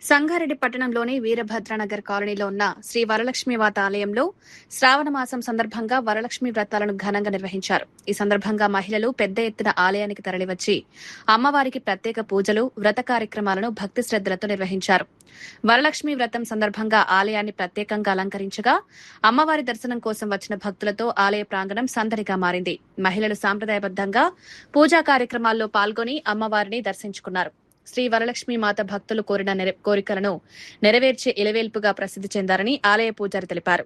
సంగారెడ్డి పట్టణంలోని వీరభద్రనగర్ కాలనీలో ఉన్న శ్రీ వరలక్ష్మీమాత ఆలయంలో శ్రావణ మాసం సందర్భంగా వరలక్ష్మి వ్రతాలను ఘనంగా నిర్వహించారు. ఈ సందర్భంగా మహిళలు పెద్ద ఎత్తున ఆలయానికి తరలివచ్చి అమ్మవారికి ప్రత్యేక పూజలు, వ్రత కార్యక్రమాలను భక్తి శ్రద్దలతో నిర్వహించారు. వరలక్ష్మి వ్రతం సందర్భంగా ఆలయాన్ని ప్రత్యేకంగా అలంకరించగా అమ్మవారి దర్శనం కోసం వచ్చిన భక్తులతో ఆలయ ప్రాంగణం సందడిగా మారింది. మహిళలు సాంప్రదాయబద్దంగా పూజా కార్యక్రమాల్లో పాల్గొని అమ్మవారిని దర్శించుకున్నారు. శ్రీ వరలక్ష్మి మాత భక్తులు కోరిన కోరికలను నెరవేర్చే ఇలవేల్పుగా ప్రసిద్ధి చెందారని ఆలయ పూజారి తెలిపారు.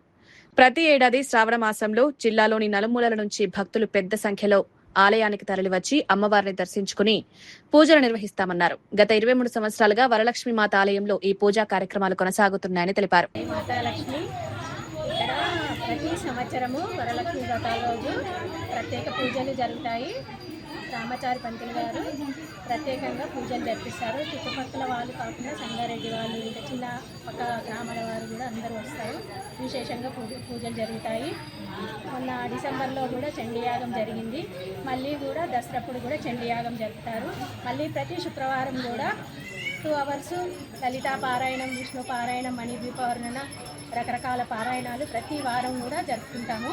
ప్రతి ఏడాది శ్రావణ మాసంలో జిల్లాలోని నలుమూలల నుంచి భక్తులు పెద్ద సంఖ్యలో ఆలయానికి తరలివచ్చి అమ్మవారిని దర్శించుకుని పూజలు నిర్వహిస్తామన్నారు. గత 23 సంవత్సరాలుగా వరలక్ష్మి మాత ఆలయంలో ఈ పూజా కార్యక్రమాలు కొనసాగుతున్నాయని తెలిపారు. ప్రతి సంవత్సరము వరలక్ష్మి వ్రతాల రోజు ప్రత్యేక పూజలు జరుగుతాయి. రామాచారి పంతులు గారు ప్రత్యేకంగా పూజలు జరిపిస్తారు. చుట్టుపక్కల వాళ్ళు కాకుండా సంగారెడ్డి వాళ్ళు, ఇంకా చిన్న పక్క గ్రామాల వారు కూడా అందరూ వస్తారు. విశేషంగా పూజలు జరుగుతాయి. మొన్న డిసెంబర్లో కూడా చండీయాగం జరిగింది. మళ్ళీ కూడా దసరాప్పుడు కూడా చండీయాగం జరుపుతారు. మళ్ళీ ప్రతి శుక్రవారం కూడా 2 అవర్స్ లలితా పారాయణం, విష్ణు పారాయణం, మణిద్వీపవర్ణన, రకరకాల పారాయణాలు ప్రతి వారం కూడా జరుపుకుంటాము.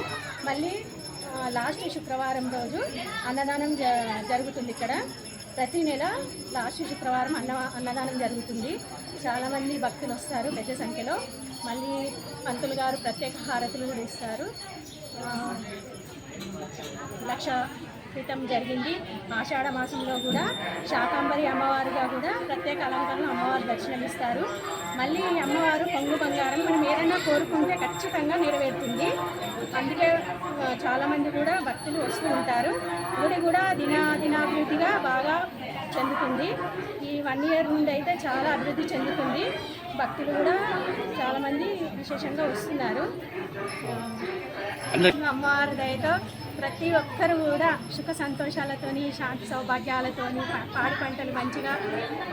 మళ్ళీ లాస్ట్ శుక్రవారం రోజు అన్నదానం జరుగుతుంది. ఇక్కడ ప్రతి నెల లాస్ట్ శుక్రవారం అన్నదానం జరుగుతుంది. చాలామంది భక్తులు వస్తారు పెద్ద సంఖ్యలో. మళ్ళీ పంతులు గారు ప్రత్యేక హారతులు కూడా ఇస్తారు. 1 లక్ష క్రితం జరిగింది. ఆషాఢ మాసంలో కూడా శాకాంబరి అమ్మవారుగా కూడా ప్రత్యేక అలంకరణలో అమ్మవారు దర్శనమిస్తారు. మళ్ళీ అమ్మవారు పొంగు బంగారం, మనం ఏదైనా కోరుకుంటే ఖచ్చితంగా నెరవేరుతుంది. అందుకే చాలామంది కూడా భక్తులు వస్తూ ఉంటారు. గుడి కూడా దినాభివృద్ధిగా బాగా చెందుతుంది. ఈ 1 ఇయర్ నుండి అయితే చాలా అభివృద్ధి చెందుతుంది. భక్తులు కూడా చాలామంది విశేషంగా వస్తున్నారు. అమ్మవారి దయతో ప్రతి ఒక్కరు కూడా సుఖ సంతోషాలతోని, శాంతి సౌభాగ్యాలతోని, పాడి పంటలు మంచిగా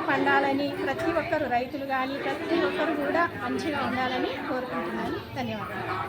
పండాలని ప్రతి ఒక్కరు, రైతులు కానీ ప్రతి ఒక్కరు కూడా మంచిగా ఉండాలని కోరుకుంటున్నాను. ధన్యవాదాలు.